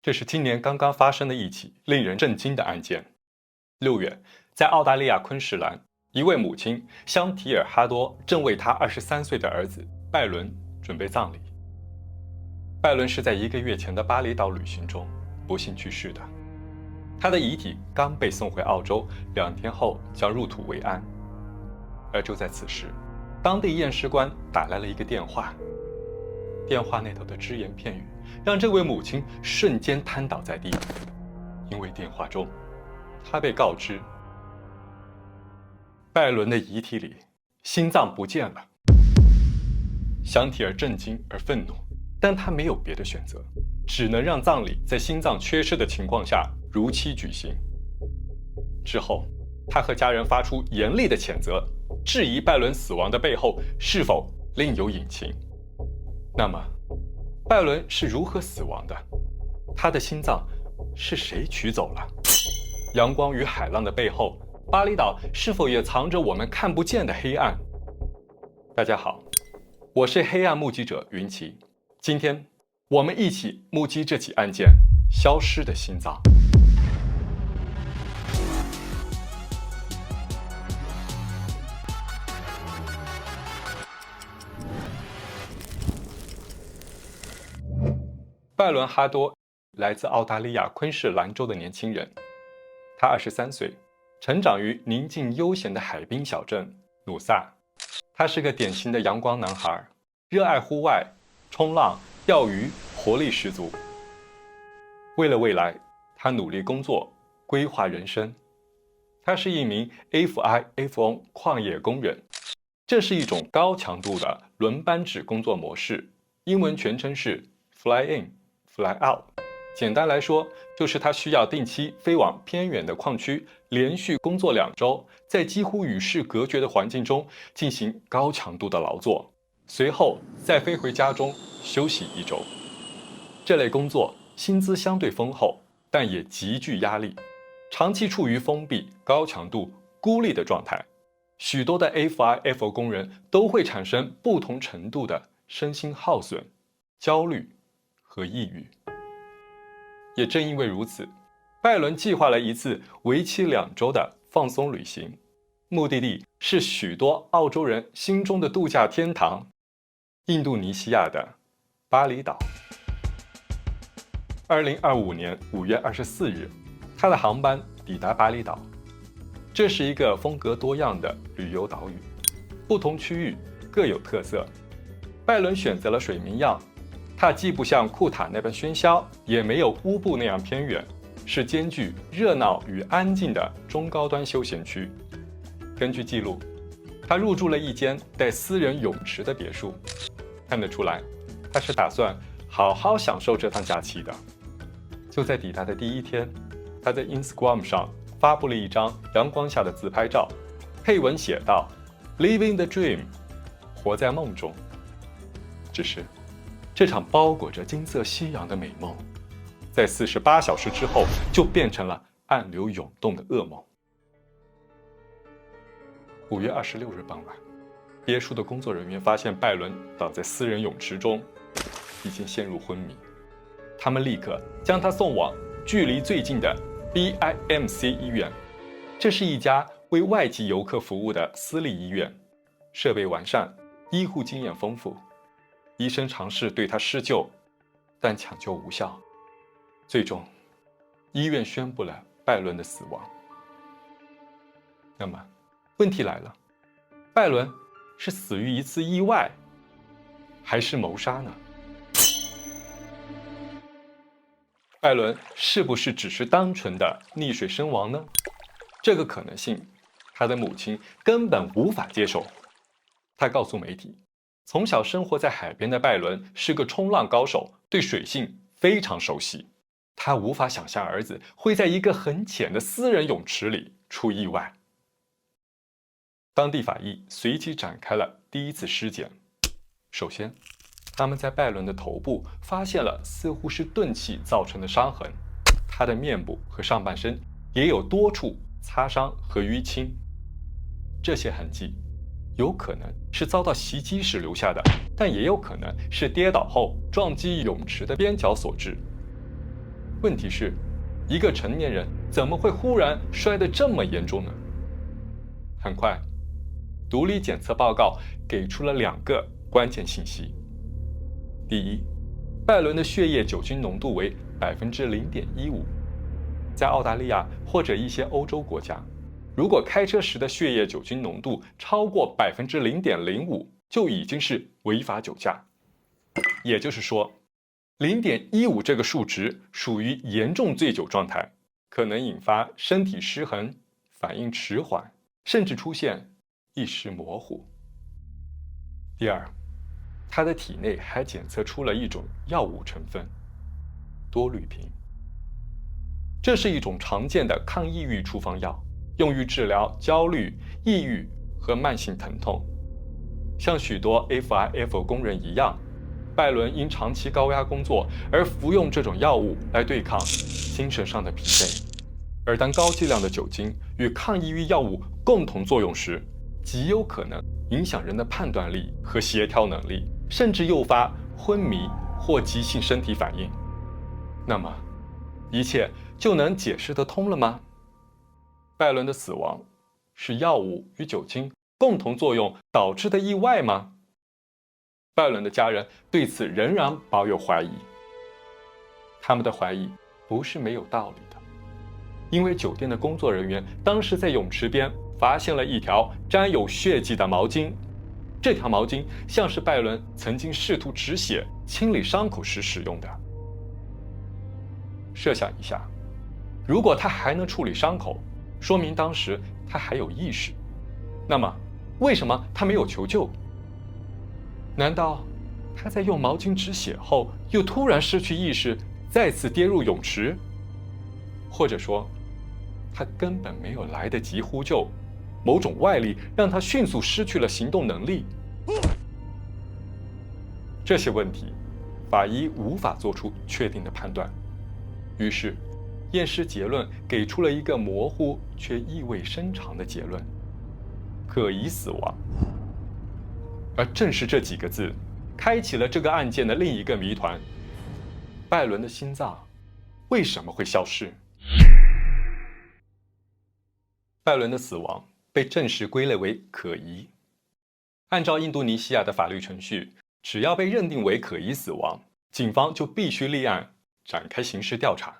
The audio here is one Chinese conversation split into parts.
这是今年刚刚发生的一起令人震惊的案件。6月，在澳大利亚昆士兰，一位母亲香提尔·哈多正为她23岁的儿子拜伦准备葬礼。拜伦是在1个月前的巴厘岛旅行中不幸去世的，他的遗体刚被送回澳洲，2天后将入土为安。而就在此时，当地验尸官打来了一个电话，电话那头的只言片语让这位母亲瞬间瘫倒在地，因为电话中，她被告知拜伦的遗体里心脏不见了。香提尔震惊而愤怒，但他没有别的选择，只能让葬礼在心脏缺失的情况下如期举行。之后，他和家人发出严厉的谴责，质疑拜伦死亡的背后是否另有隐情。那么，拜伦是如何死亡的？他的心脏是谁取走了？阳光与海浪的背后，巴厘岛是否也藏着我们看不见的黑暗？大家好，我是黑暗目击者云奇，今天我们一起目击这起案件——消失的心脏。拜伦·哈多来自澳大利亚昆士兰州的年轻人，他23岁，成长于宁静悠闲的海滨小镇努萨。他是个典型的阳光男孩，热爱户外、冲浪、钓鱼，活力十足。为了未来，他努力工作，规划人生。他是一名 FIFO 矿业工人，这是一种高强度的轮班制工作模式，英文全称是 Fly In。Fly Out， 简单来说，就是他需要定期飞往偏远的矿区，连续工作2周，在几乎与世隔绝的环境中进行高强度的劳作，随后再飞回家中休息1周。这类工作薪资相对丰厚，但也极具压力，长期处于封闭、高强度、孤立的状态。许多的 FIFO 工人都会产生不同程度的身心耗损、焦虑和抑郁。也正因为如此，拜伦计划了一次为期2周的放松旅行，目的地是许多澳洲人心中的度假天堂——印度尼西亚的巴厘岛。2025年5月24日，他的航班抵达巴厘岛。这是一个风格多样的旅游岛屿，不同区域各有特色。拜伦选择了水明漾，它既不像库塔那般喧嚣，也没有乌布那样偏远，是兼具热闹与安静的中高端休闲区。根据记录，他入住了一间带私人泳池的别墅，看得出来，他是打算好好享受这趟假期的。就在抵达的第1天，他在 Instagram 上发布了一张阳光下的自拍照，配文写道 ：“Living the dream， 活在梦中。”只是，这场包裹着金色夕阳的美梦，在48小时之后就变成了暗流涌动的噩梦。5月26日傍晚，别墅的工作人员发现拜伦倒在私人泳池中，已经陷入昏迷。他们立刻将他送往距离最近的 BIMC 医院，这是一家为外籍游客服务的私立医院，设备完善，医护经验丰富。医生尝试对他施救，但抢救无效。最终，医院宣布了拜伦的死亡。那么，问题来了，拜伦是死于一次意外，还是谋杀呢？拜伦是不是只是单纯的溺水身亡呢？这个可能性，他的母亲根本无法接受。他告诉媒体，从小生活在海边的拜伦是个冲浪高手，对水性非常熟悉。他无法想象儿子会在一个很浅的私人泳池里出意外。当地法医随即展开了第1次尸检。首先，他们在拜伦的头部发现了似乎是钝器造成的伤痕，他的面部和上半身也有多处擦伤和淤青。这些痕迹有可能是遭到袭击时留下的，但也有可能是跌倒后撞击泳池的边角所致。问题是，一个成年人怎么会忽然摔得这么严重呢？很快，毒理检测报告给出了2个关键信息。第一，拜伦的血液酒精浓度为0.15%。在澳大利亚或者一些欧洲国家，如果开车时的血液酒精浓度超过0.05%，就已经是违法酒驾。也就是说，0.15这个数值属于严重醉酒状态，可能引发身体失衡、反应迟缓，甚至出现意识模糊。第二，他的体内还检测出了一种药物成分——多氯平。这是一种常见的抗抑郁处方药，用于治疗焦虑、抑郁和慢性疼痛。像许多 FIFO 工人一样，拜伦因长期高压工作而服用这种药物来对抗精神上的疲惫。而当高剂量的酒精与抗抑郁药物共同作用时，极有可能影响人的判断力和协调能力，甚至诱发昏迷或急性身体反应。那么，一切就能解释得通了吗？拜伦的死亡是药物与酒精共同作用导致的意外吗？拜伦的家人对此仍然抱有怀疑。他们的怀疑不是没有道理的，因为酒店的工作人员当时在泳池边发现了一条沾有血迹的毛巾，这条毛巾像是拜伦曾经试图止血、清理伤口时使用的。设想一下，如果他还能处理伤口，说明当时他还有意识。那么，为什么他没有求救？难道他在用毛巾止血后，又突然失去意识，再次跌入泳池？或者说，他根本没有来得及呼救，某种外力让他迅速失去了行动能力？这些问题，法医无法做出确定的判断。于是，验尸结论给出了一个模糊却意味深长的结论：可疑死亡。而正是这几个字，开启了这个案件的另一个谜团：拜伦的心脏为什么会消失？拜伦的死亡被正式归类为可疑。按照印度尼西亚的法律程序，只要被认定为可疑死亡，警方就必须立案，展开刑事调查。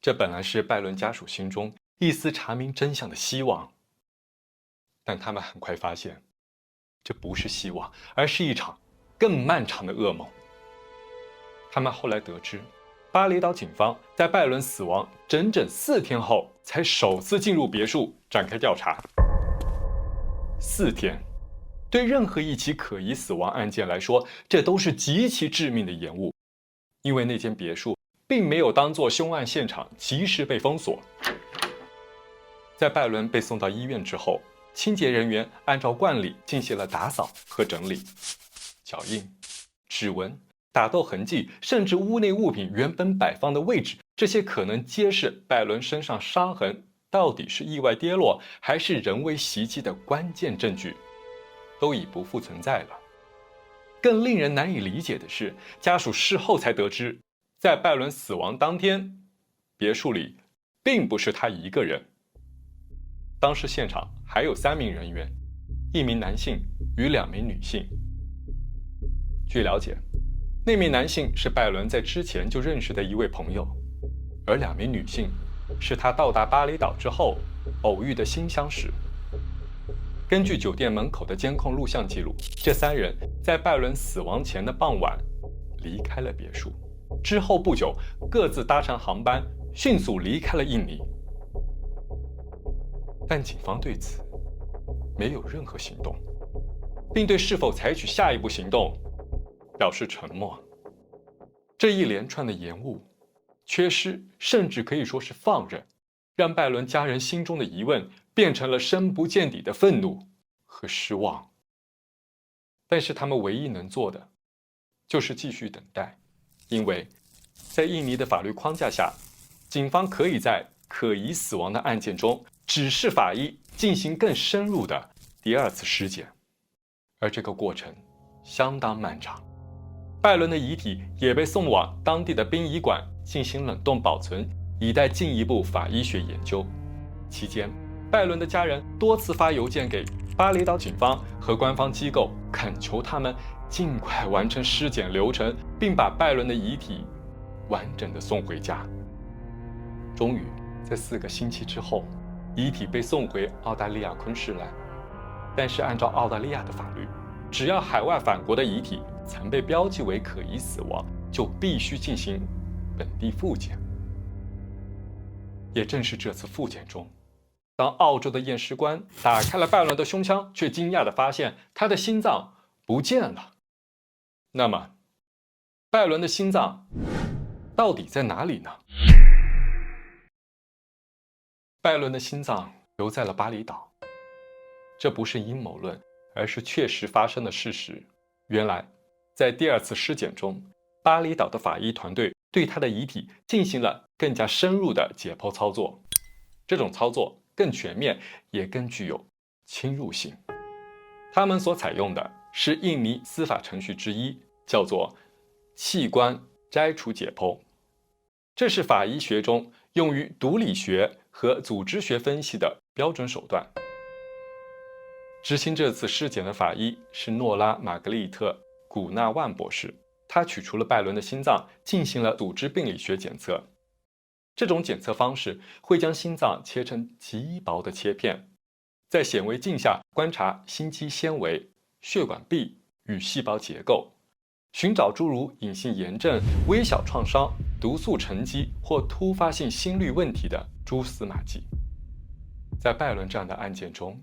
这本来是拜伦家属心中一丝查明真相的希望，但他们很快发现，这不是希望，而是一场更漫长的噩梦。他们后来得知，巴厘岛警方在拜伦死亡整整4天后，才首次进入别墅展开调查。4天，对任何一起可疑死亡案件来说，这都是极其致命的延误，因为那间别墅并没有当作凶案现场及时被封锁。在拜伦被送到医院之后，清洁人员按照惯例进行了打扫和整理，脚印、指纹、打斗痕迹，甚至屋内物品原本摆放的位置，这些可能揭示拜伦身上伤痕到底是意外跌落还是人为袭击的关键证据，都已不复存在了。更令人难以理解的是，家属事后才得知，在拜伦死亡当天，别墅里并不是他一个人。当时现场还有3名人员，1名男性与2名女性。据了解，那名男性是拜伦在之前就认识的一位朋友，而2名女性是他到达巴厘岛之后偶遇的新相识。根据酒店门口的监控录像记录，这3人在拜伦死亡前的傍晚离开了别墅，之后不久各自搭乘航班迅速离开了印尼。但警方对此没有任何行动，并对是否采取下一步行动表示沉默。这一连串的延误、缺失，甚至可以说是放任，让拜伦家人心中的疑问变成了深不见底的愤怒和失望。但是他们唯一能做的就是继续等待，因为在印尼的法律框架下，警方可以在可疑死亡的案件中指示法医进行更深入的第2次尸检，而这个过程相当漫长。拜伦的遗体也被送往当地的殡仪馆进行冷冻保存，以待进一步法医学研究。期间，拜伦的家人多次发邮件给巴厘岛警方和官方机构，恳求他们尽快完成尸检流程，并把拜伦的遗体完整的送回家。终于，在4个星期之后，遗体被送回澳大利亚昆士兰。但是按照澳大利亚的法律，只要海外返国的遗体曾被标记为可疑死亡，就必须进行本地复检。也正是这次复检中，当澳洲的验尸官打开了拜伦的胸腔，却惊讶地发现他的心脏不见了。那么，拜伦的心脏到底在哪里呢？拜伦的心脏留在了巴厘岛，这不是阴谋论，而是确实发生的事实。原来，在第2次尸检中，巴厘岛的法医团队对他的遗体进行了更加深入的解剖操作。这种操作更全面，也更具有侵入性。他们所采用的是印尼司法程序之一，叫做器官摘除解剖。这是法医学中用于毒理学和组织学分析的标准手段。执行这次尸检的法医是诺拉·玛格丽特·古纳万博士，他取出了拜伦的心脏，进行了组织病理学检测。这种检测方式会将心脏切成极薄的切片，在显微镜下观察心肌纤维、血管壁与细胞结构，寻找诸如隐性炎症、微小创伤、毒素沉积或突发性心律问题的蛛丝马迹。在拜伦这样的案件中，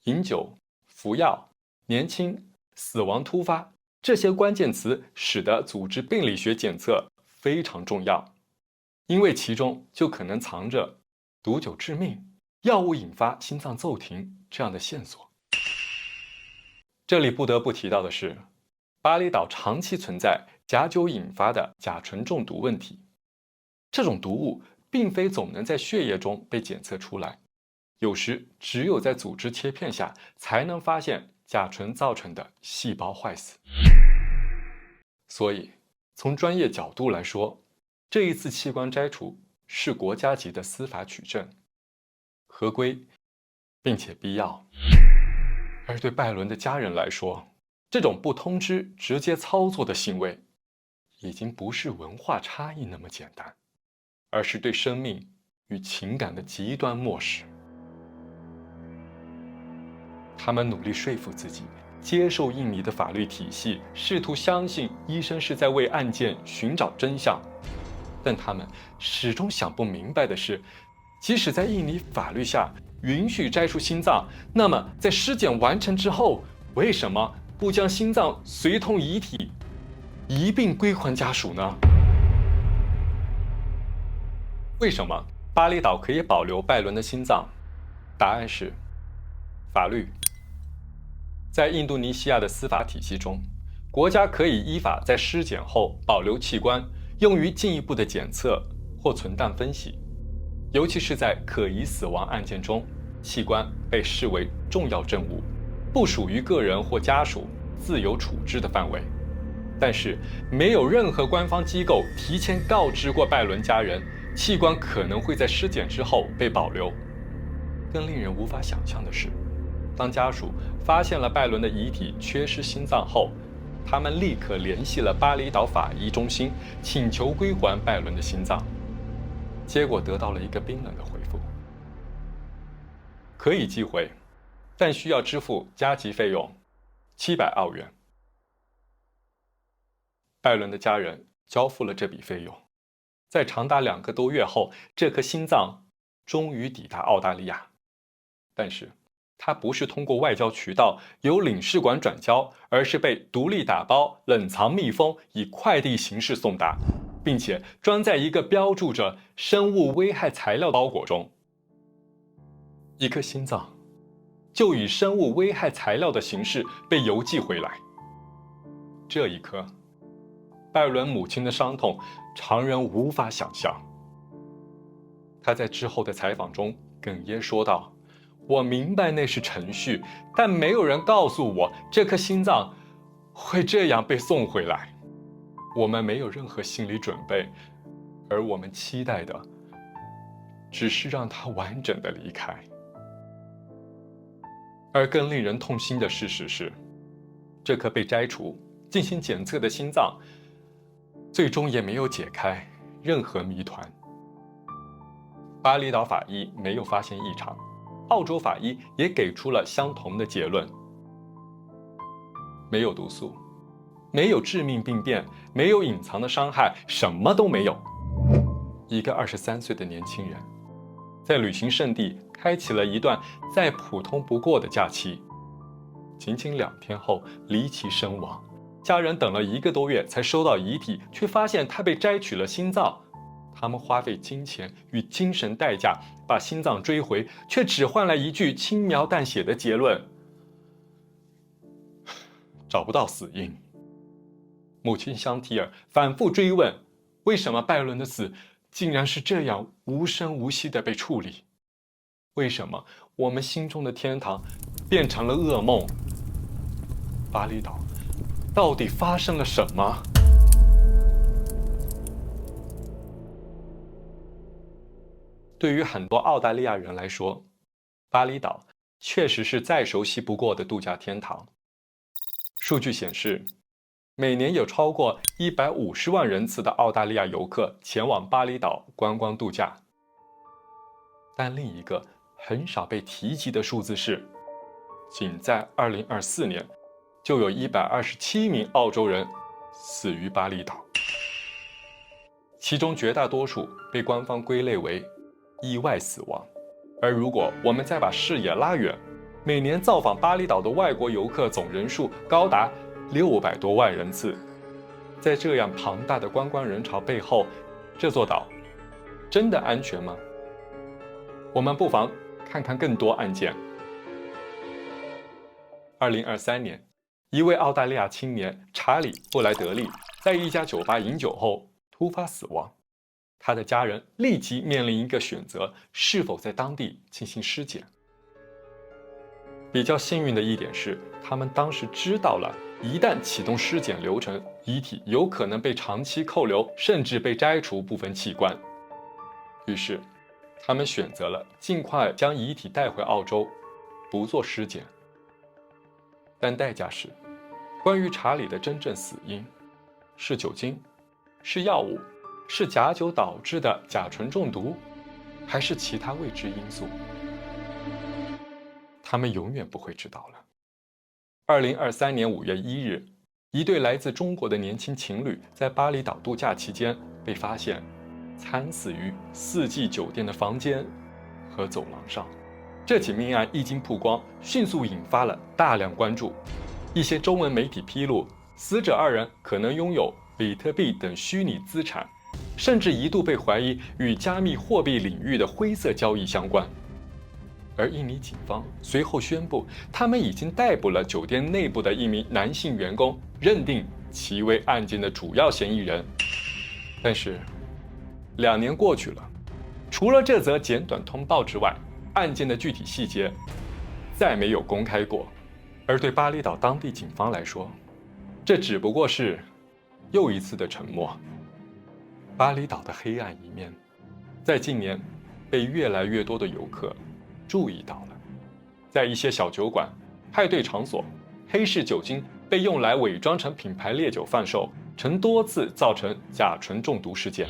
饮酒、服药、年轻、死亡突发这些关键词使得组织病理学检测非常重要，因为其中就可能藏着毒酒致命、药物引发心脏骤停这样的线索。这里不得不提到的是，巴厘岛长期存在假酒引发的甲醇中毒问题。这种毒物并非总能在血液中被检测出来，有时只有在组织切片下才能发现甲醇造成的细胞坏死。所以，从专业角度来说，这一次器官摘除是国家级的司法取证，合规并且必要。而对拜伦的家人来说，这种不通知直接操作的行为，已经不是文化差异那么简单，而是对生命与情感的极端漠视。他们努力说服自己，接受印尼的法律体系，试图相信医生是在为案件寻找真相。但他们始终想不明白的是，即使在印尼法律下允许摘除心脏，那么在尸检完成之后，为什么不将心脏随同遗体一并归还家属呢？为什么巴厘岛可以保留拜伦的心脏？答案是法律。在印度尼西亚的司法体系中，国家可以依法在尸检后保留器官，用于进一步的检测或存档分析。尤其是在可疑死亡案件中，器官被视为重要证物，不属于个人或家属自由处置的范围。但是，没有任何官方机构提前告知过拜伦家人，器官可能会在尸检之后被保留。更令人无法想象的是，当家属发现了拜伦的遗体缺失心脏后，他们立刻联系了巴厘岛法医中心，请求归还拜伦的心脏。结果得到了一个冰冷的回复：可以寄回，但需要支付加急费用700澳元。拜伦的家人交付了这笔费用，在长达2个多月后，这颗心脏终于抵达澳大利亚。但是，它不是通过外交渠道由领事馆转交，而是被独立打包、冷藏密封，以快递形式送达，并且装在一个标注着生物危害材料的包裹中。一颗心脏就以生物危害材料的形式被邮寄回来。这一刻，拜伦母亲的伤痛常人无法想象。她在之后的采访中哽咽说道：我明白那是程序，但没有人告诉我这颗心脏会这样被送回来。我们没有任何心理准备，而我们期待的只是让他完整的离开。而更令人痛心的事实是，这颗被摘除、进行检测的心脏，最终也没有解开任何谜团。巴厘岛法医没有发现异常，澳洲法医也给出了相同的结论：没有毒素，没有致命病变，没有隐藏的伤害，什么都没有。一个23岁的年轻人，在旅行胜地开启了一段再普通不过的假期，仅仅2天后离奇身亡。家人等了1个多月才收到遗体，却发现他被摘取了心脏。他们花费金钱与精神代价把心脏追回，却只换来一句轻描淡写的结论：找不到死因。母亲香缇尔反复追问，为什么拜伦的死竟然是这样无声无息地被处理？为什么我们心中的天堂变成了噩梦？巴厘岛到底发生了什么？对于很多澳大利亚人来说，巴厘岛确实是再熟悉不过的度假天堂。数据显示，每年有超过150万人次的澳大利亚游客前往巴厘岛观光度假。但另一个很少被提及的数字是，仅在2024年，就有127名澳洲人死于巴厘岛，其中绝大多数被官方归类为意外死亡。而如果我们再把视野拉远，每年造访巴厘岛的外国游客总人数高达600多万人次。在这样庞大的观光人潮背后，这座岛真的安全吗？我们不妨看看更多案件。2023年，一位澳大利亚青年查理·布莱德利在一家酒吧饮酒后突发死亡。他的家人立即面临一个选择：是否在当地进行尸检。比较幸运的一点是，他们当时知道了，一旦启动尸检流程，遗体有可能被长期扣留，甚至被摘除部分器官。于是，他们选择了尽快将遗体带回澳洲，不做尸检。但代价是，关于查理的真正死因，是酒精，是药物，是假酒导致的甲醇中毒，还是其他未知因素？他们永远不会知道了。2023年5月1日，一对来自中国的年轻情侣在巴厘岛度假期间被发现惨死于四季酒店的房间和走廊上。这起命案一经曝光，迅速引发了大量关注。一些中文媒体披露，死者2人可能拥有比特币等虚拟资产，甚至一度被怀疑与加密货币领域的灰色交易相关。而印尼警方随后宣布，他们已经逮捕了酒店内部的一名男性员工，认定其为案件的主要嫌疑人。但是2年过去了，除了这则简短通报之外，案件的具体细节再没有公开过。而对巴厘岛当地警方来说，这只不过是又一次的沉默。巴厘岛的黑暗一面，在近年被越来越多的游客注意到了。在一些小酒馆、派对场所，黑市酒精被用来伪装成品牌烈酒贩售，曾多次造成甲醇中毒事件。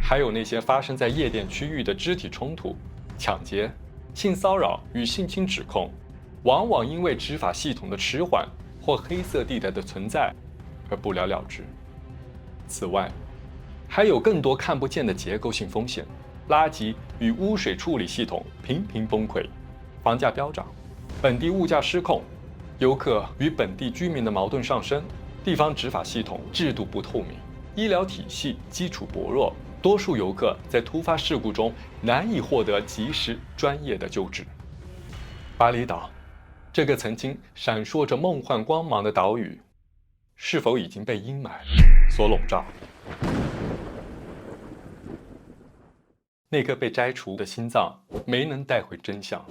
还有那些发生在夜店区域的肢体冲突、抢劫、性骚扰与性侵指控，往往因为执法系统的迟缓或黑色地带的存在而不了了之。此外，还有更多看不见的结构性风险，垃圾与污水处理系统频频崩溃，房价飙涨，本地物价失控，游客与本地居民的矛盾上升，地方执法系统制度不透明，医疗体系基础薄弱，多数游客在突发事故中难以获得及时专业的救治。巴厘岛，这个曾经闪烁着梦幻光芒的岛屿，是否已经被阴霾所笼罩？那颗被摘除的心脏没能带回真相，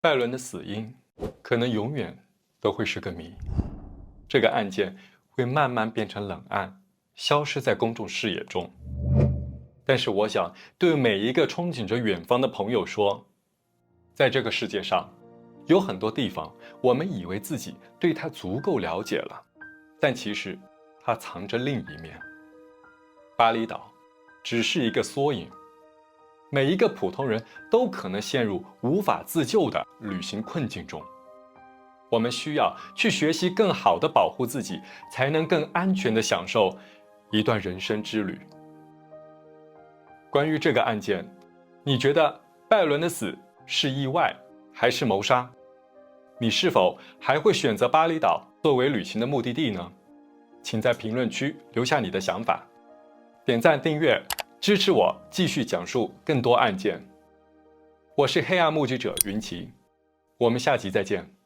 拜伦的死因可能永远都会是个谜。这个案件会慢慢变成冷案，消失在公众视野中。但是我想对每一个憧憬着远方的朋友说，在这个世界上，有很多地方我们以为自己对它足够了解了，但其实它藏着另一面。巴厘岛只是一个缩影，每一个普通人都可能陷入无法自救的旅行困境中。我们需要去学习更好地保护自己，才能更安全地享受一段人生之旅。关于这个案件，你觉得拜伦的死是意外还是谋杀？你是否还会选择巴厘岛作为旅行的目的地呢？请在评论区留下你的想法，点赞订阅，支持我继续讲述更多案件。我是黑暗目击者云奇，我们下集再见。